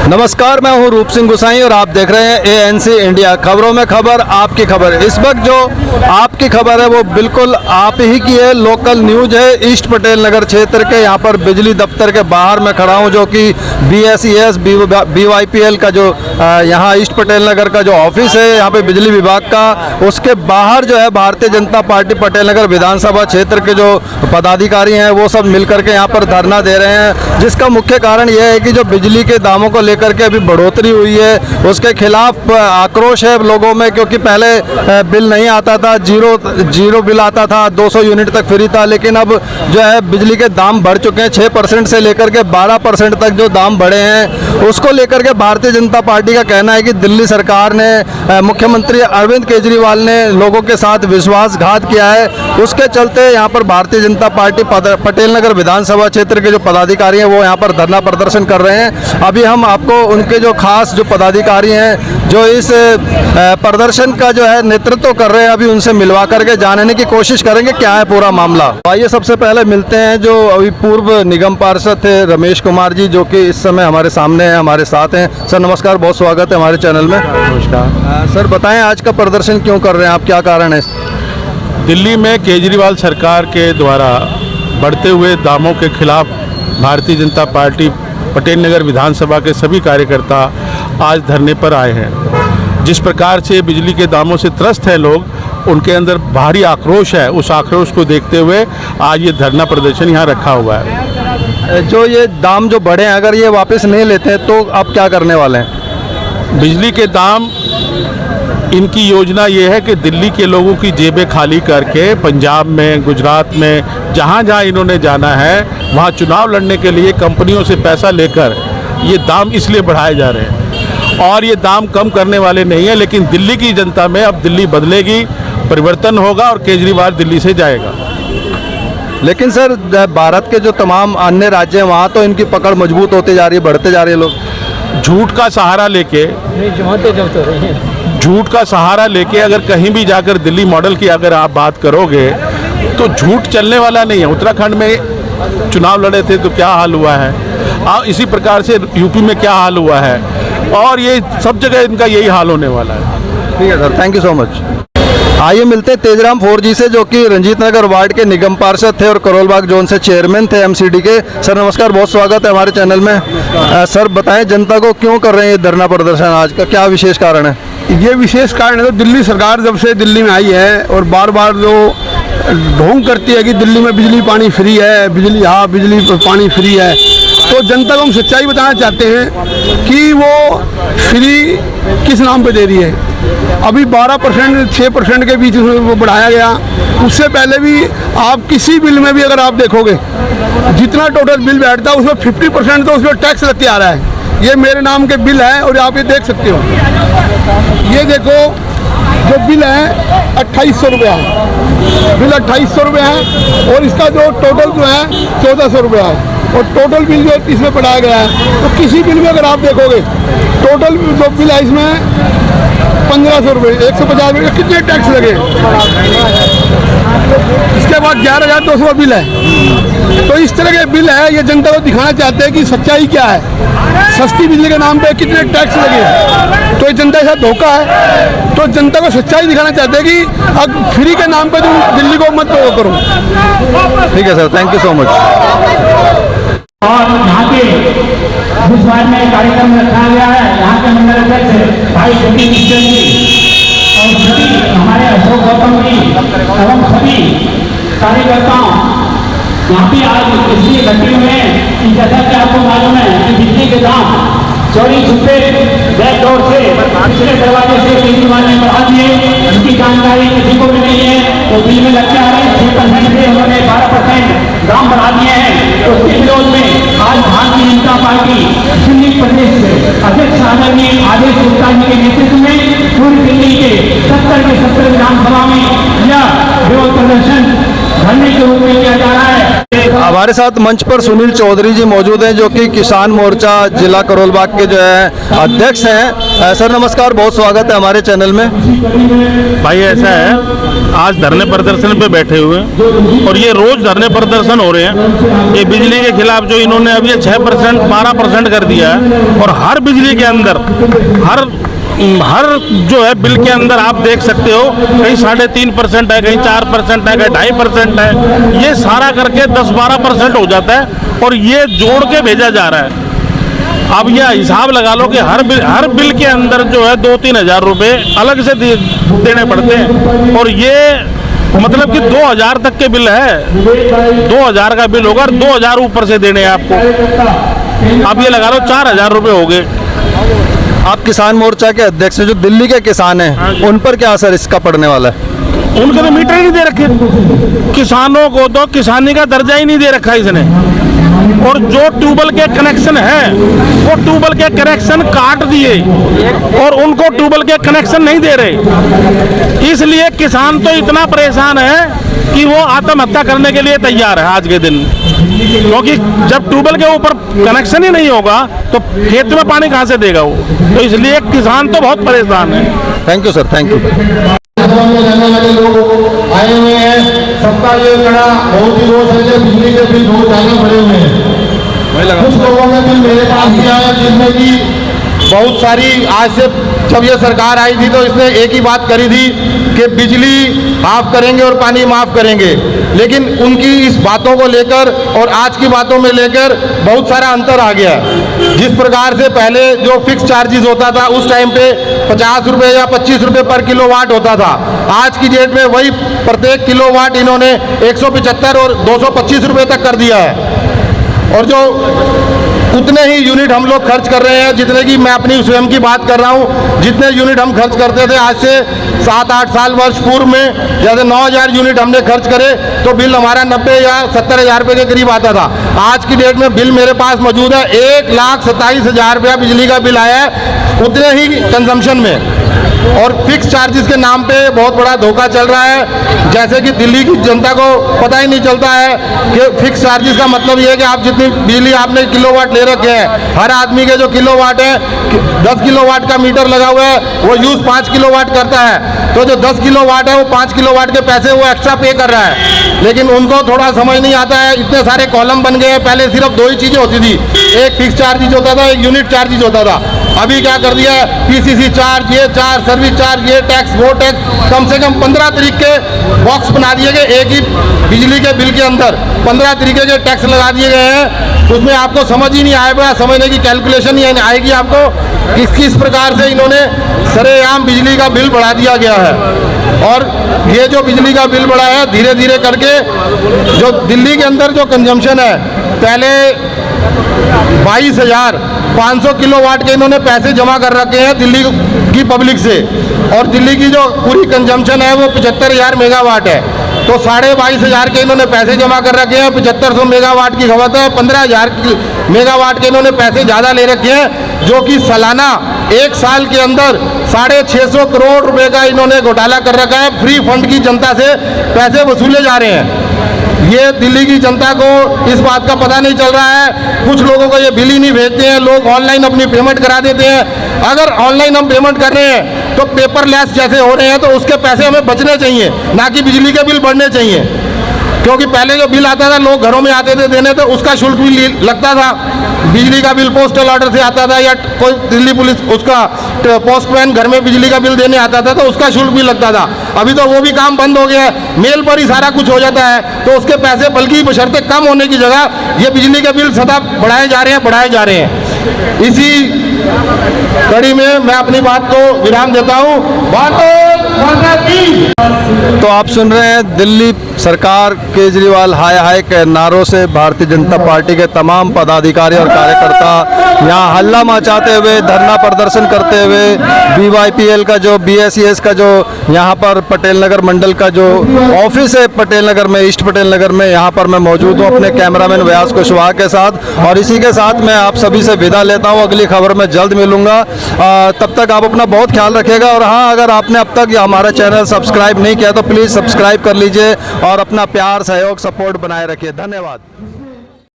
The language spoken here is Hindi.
नमस्कार, मैं हूं रूप सिंह गुसाई और आप देख रहे हैं ANC इंडिया। खबरों में खबर, आपकी खबर। इस वक्त जो आपकी खबर है वो बिल्कुल आप ही की है, लोकल न्यूज है। ईस्ट पटेल नगर क्षेत्र के यहाँ पर बिजली दफ्तर के बाहर मैं खड़ा हूँ, जो कि BSES BYPL का जो यहाँ ईस्ट पटेल नगर का जो ऑफिस है यहाँ पे बिजली विभाग का, उसके बाहर जो है भारतीय जनता पार्टी पटेल नगर विधानसभा क्षेत्र के जो पदाधिकारी हैं वो सब मिलकर के यहाँ पर धरना दे रहे हैं, जिसका मुख्य कारण यह है कि जो बिजली के दामों को लेकर के अभी बढ़ोतरी हुई है उसके खिलाफ आक्रोश है लोगों में। क्योंकि पहले बिल नहीं आता था, जीरो बिल आता था, 200 यूनिट तक फ्री था, लेकिन अब जो है बिजली के दाम बढ़ चुके हैं। 6% से लेकर के 12% तक जो दाम बढ़े हैं, उसको लेकर के भारतीय जनता पार्टी का कहना है कि दिल्ली सरकार ने, मुख्यमंत्री अरविंद केजरीवाल ने लोगों के साथ विश्वासघात किया है। उसके चलते यहाँ पर भारतीय जनता पार्टी पटेल नगर विधानसभा क्षेत्र के जो पदाधिकारी हैं वो यहाँ पर धरना प्रदर्शन कर रहे हैं। अभी हम आपको उनके जो खास जो पदाधिकारी हैं जो इस प्रदर्शन का जो है नेतृत्व कर रहे हैं, अभी उनसे मिलवा करके जानने की कोशिश करेंगे क्या है पूरा मामला। आइए सबसे पहले मिलते हैं जो अभी पूर्व निगम पार्षद थे रमेश कुमार जी, जो कि इस समय हमारे सामने हैं, हमारे साथ हैं। सर नमस्कार, बहुत स्वागत है हमारे चैनल में। नमस्कार सर, बताएं आज का प्रदर्शन क्यों कर रहे हैं आप, क्या कारण है? दिल्ली में केजरीवाल सरकार के द्वारा बढ़ते हुए दामों के खिलाफ भारतीय जनता पार्टी पटेल नगर विधानसभा के सभी कार्यकर्ता आज धरने पर आए हैं। जिस प्रकार से बिजली के दामों से त्रस्त हैं लोग, उनके अंदर भारी आक्रोश है। उस आक्रोश को देखते हुए आज ये धरना प्रदर्शन यहाँ रखा हुआ है। जो ये दाम जो बढ़े हैं, अगर ये वापस नहीं लेते हैं तो आप क्या करने वाले हैं? बिजली के दाम, इनकी योजना ये है कि दिल्ली के लोगों की जेबें खाली करके पंजाब में, गुजरात में, जहाँ जहाँ इन्होंने जाना है वहाँ चुनाव लड़ने के लिए कंपनियों से पैसा लेकर ये दाम इसलिए बढ़ाए जा रहे हैं। और ये दाम कम करने वाले नहीं है, लेकिन दिल्ली की जनता में अब दिल्ली बदलेगी, परिवर्तन होगा और केजरीवाल दिल्ली से जाएगा। लेकिन सर, भारत के जो तमाम अन्य राज्य हैं वहाँ तो इनकी पकड़ मजबूत होती जा रही है, बढ़ते जा रहे हैं लोग। झूठ का सहारा लेके अगर कहीं भी जाकर दिल्ली मॉडल की अगर आप बात करोगे तो झूठ चलने वाला नहीं है। उत्तराखंड में चुनाव लड़े थे तो क्या हाल हुआ है, इसी प्रकार से यूपी में क्या हाल हुआ है, और ये सब जगह इनका यही हाल होने वाला है। ठीक है sir, thank you so much. आइए मिलते हैं तेजराम 4G से, जो कि रंजीत नगर वार्ड के निगम पार्षद थे और करोलबाग जोन से चेयरमैन थे MCD के। सर नमस्कार, बहुत स्वागत है हमारे चैनल में। सर बताएं जनता को क्यों कर रहे हैं ये धरना प्रदर्शन, आज का क्या विशेष कारण है? ये विशेष कारण है तो दिल्ली सरकार जब से दिल्ली में आई है और बार बार जो ढोंग करती है कि दिल्ली में बिजली पानी फ्री है, बिजली पानी फ्री है, तो जनता को हम सच्चाई बताना चाहते हैं कि वो फ्री किस नाम पे दे रही है। अभी 12% 6% के बीच में वो बढ़ाया गया। उससे पहले भी आप किसी बिल में भी अगर आप देखोगे जितना टोटल बिल बैठता है उसमें 50% तो उसमें टैक्स लगते आ रहा है। ये मेरे नाम के बिल हैं और आप ये देख सकते हो। ये देखो जो बिल है 2800 रुपये है, बिल 2800 रुपये है और इसका जो टोटल जो है 1400 रुपये है और टोटल बिल जो इसमें बढ़ाया गया है। तो किसी बिल में अगर आप देखोगे टोटल जो बिल है इसमें 1500 रुपये, 150 रुपये, कितने टैक्स लगे। इसके बाद 11,200 बिल है। तो इस तरह के बिल है, ये जनता को दिखाना चाहते हैं कि सच्चाई क्या है। सस्ती बिजली के नाम पे कितने टैक्स लगे, तो ये जनता के साथ धोखा है। तो जनता को सच्चाई दिखाना चाहते हैं कि अब फ्री के नाम पे तुम दिल्ली को मत करो। ठीक है sir, thank you so much. और यहाँ के जिस वार्ड में कार्यक्रम रखा गया है, यहाँ के मंडल अध्यक्ष भाई ज्योति किशन जी और सभी हमारे अशोक गौतम जी एवं सभी कार्यकर्ताओं यहाँ पे आज इसलिए इकट्ठे हुए हैं कि जैसा कि आपको मालूम है कि बिजली के दाम चोरी छुपे बैक डोर से पिछले दरवाजे से केजरीवाल ने बढ़ा दिए। इसकी जानकारी किसी को भी नहीं है। तो बिल में लगते आ रहे 6% से उन्होंने 12% दाम बढ़ा दिए हैं। तो उसके विरोध में आज भारतीय जनता पार्टी दिल्ली प्रदेश से अध्यक्ष आदरणीय आदेश गुप्ता जी के नेतृत्व में पूरी दिल्ली के 70 के 70 विधानसभा में यह विरोध प्रदर्शन धरने के रूप में किया जा रहा है। हमारे साथ मंच पर सुनील चौधरी जी मौजूद हैं, जो कि किसान मोर्चा जिला करोल बाग के जो है अध्यक्ष हैं। सर नमस्कार, बहुत स्वागत है हमारे चैनल में। भाई ऐसा है, आज धरने प्रदर्शन पे बैठे हुए हैं और ये रोज धरने प्रदर्शन हो रहे हैं। ये बिजली के खिलाफ जो इन्होंने अब ये 6% 12% कर दिया है, और हर बिजली के अंदर हर जो है बिल के अंदर आप देख सकते हो, कहीं 3.5% है, कहीं 4% है, कहीं 2.5% है। ये सारा करके 10-12% हो जाता है और ये जोड़ के भेजा जा रहा है। अब यह हिसाब लगा लो कि हर बिल के अंदर जो है 2-3 हज़ार रुपये अलग से देने पड़ते हैं, और ये मतलब कि 2000 तक के बिल है। 2000 का बिल होगा और 2000 ऊपर से देने हैं आपको। अब ये लगा लो 4000 रुपये हो गए। आप किसान मोर्चा के अध्यक्ष हैं, जो दिल्ली के किसान हैं, उन पर क्या असर इसका पड़ने वाला है? उनके तो मीटर ही नहीं दे रखे। किसानों को तो किसानी का दर्जा ही नहीं दे रखा इसने, और जो ट्यूबवेल के कनेक्शन है वो ट्यूबवेल के कनेक्शन काट दिए और उनको ट्यूबवेल के कनेक्शन नहीं दे रहे। इसलिए किसान तो इतना परेशान है कि वो आत्महत्या करने के लिए तैयार है आज के दिन, क्योंकि जब ट्यूबवेल के ऊपर कनेक्शन ही नहीं होगा तो खेत में पानी कहाँ से देगा वो। तो इसलिए किसान तो बहुत परेशान है। Thank you sir, thank you. रहने वाले लोग आए हुए हैं, सबका ये बड़ा बहुत ही रोष है कि बिजली के बिल बहुत ज्यादा बढ़े हुए हैं। कुछ लोगों ने बिल मेरे पास दिया है, जिसमें कि बहुत सारी, आज से जब ये सरकार आई थी तो इसने एक ही बात करी थी कि बिजली माफ करेंगे और पानी माफ करेंगे, लेकिन उनकी इस बातों को लेकर और आज की बातों में लेकर बहुत सारा अंतर आ गया है। जिस प्रकार से पहले जो फिक्स चार्जेस होता था उस टाइम पे 50 रुपये या 25 रुपये पर किलोवाट होता था, आज की डेट में वही प्रत्येक किलोवाट इन्होंने 175 और 225 रुपये तक कर दिया है। और जो उतने ही यूनिट हम लोग खर्च कर रहे हैं, जितने की मैं अपनी स्वयं की बात कर रहा हूँ, जितने यूनिट हम खर्च करते थे आज से 7-8 साल वर्ष पूर्व में, जैसे 9000 यूनिट हमने खर्च करे तो बिल हमारा 90 या 70 हज़ार रुपये के करीब आता था। आज की डेट में बिल मेरे पास मौजूद है, 1,27,000 रुपया बिजली का बिल आया है उतने ही कंजम्पशन में। और फिक्स चार्जेस के नाम पे बहुत बड़ा धोखा चल रहा है, जैसे कि दिल्ली की जनता को पता ही नहीं चलता है कि फिक्स चार्जेस का मतलब ये है कि आप जितनी बिजली आपने किलोवाट ले रखे हैं, हर आदमी के जो किलोवाट है 10 किलोवाट का मीटर लगा हुआ है, वो यूज़ 5 किलोवाट करता है, तो जो 10 किलोवाट है वो 5 किलोवाट के पैसे वो एक्स्ट्रा पे कर रहा है। लेकिन उनको थोड़ा समझ नहीं आता है, इतने सारे कॉलम बन गए हैं। पहले सिर्फ 2 ही चीज़ें होती थी, एक फिक्स चार्जेज होता था, एक यूनिट चार्जेज होता था। अभी क्या कर दिया है, पीसीसी चार्ज, ये चार्ज, सर्विस चार्ज, ये टैक्स, वो टैक्स, कम से कम 15 तरीके के बॉक्स बना दिए गए एक ही बिजली के बिल के अंदर। 15 तरीके के टैक्स लगा दिए गए हैं, उसमें आपको समझ ही नहीं आएगा, समझने की कैलकुलेशन ही आएगी आपको किस प्रकार से इन्होंने सरेआम बिजली का बिल बढ़ा दिया गया है। और ये जो बिजली का बिल बढ़ा है, धीरे धीरे करके जो दिल्ली के अंदर जो कंजम्पशन है, पहले 22,500 किलोवाट के इन्होंने पैसे जमा कर रखे हैं दिल्ली की पब्लिक से, और दिल्ली की जो पूरी कंजम्पशन है वो 75,000 मेगावाट है। तो 22,500 के इन्होंने पैसे जमा कर रखे हैं, 7500 मेगावाट की खपत है, 15,000 मेगावाट के इन्होंने पैसे ज़्यादा ले रखे हैं, जो कि सालाना 1 साल के अंदर 650 करोड़ रुपए का इन्होंने घोटाला कर रखा है। फ्री फंड की जनता से पैसे वसूले जा रहे हैं। ये दिल्ली की जनता को इस बात का पता नहीं चल रहा है। कुछ लोगों को ये बिल ही नहीं भेजते हैं, लोग ऑनलाइन अपनी पेमेंट करा देते हैं। अगर ऑनलाइन हम पेमेंट कर रहे हैं तो पेपरलेस जैसे हो रहे हैं, तो उसके पैसे हमें बचने चाहिए, ना कि बिजली के बिल बढ़ने चाहिए। क्योंकि पहले जो बिल आता था, लोग घरों में आते थे देने, तो उसका शुल्क भी लगता था। बिजली का बिल पोस्टल ऑर्डर से आता था, या कोई दिल्ली पुलिस उसका पोस्टमैन घर में बिजली का बिल देने आता था, तो उसका शुल्क भी लगता था। अभी तो वो भी काम बंद हो गया है, मेल पर ही सारा कुछ हो जाता है, तो उसके पैसे बल्कि बशर्ते कम होने की जगह ये बिजली के बिल सदा बढ़ाए जा रहे हैं। इसी कड़ी में मैं अपनी बात को विराम देता हूँ। भारत माता की। तो आप सुन रहे हैं, दिल्ली सरकार केजरीवाल हाय हाय के नारों से भारतीय जनता पार्टी के तमाम पदाधिकारी और कार्यकर्ता यहाँ हल्ला मचाते हुए, धरना प्रदर्शन करते हुए, BYPL का जो BSES का जो यहाँ पर पटेल नगर मंडल का जो ऑफिस है पटेल नगर में, ईस्ट पटेल नगर में, यहाँ पर मैं मौजूद हूँ अपने कैमरामैन व्यास कुशवाहा के साथ। और इसी के साथ मैं आप सभी से विदा लेता हूँ, अगली खबर में जल्द मिलूंगा। तब तक आप अपना बहुत ख्याल रखिएगा। और हाँ, अगर आपने अब तक हमारा चैनल सब्सक्राइब नहीं किया तो प्लीज़ सब्सक्राइब कर लीजिए और अपना प्यार सहयोग सपोर्ट बनाए रखिए। धन्यवाद।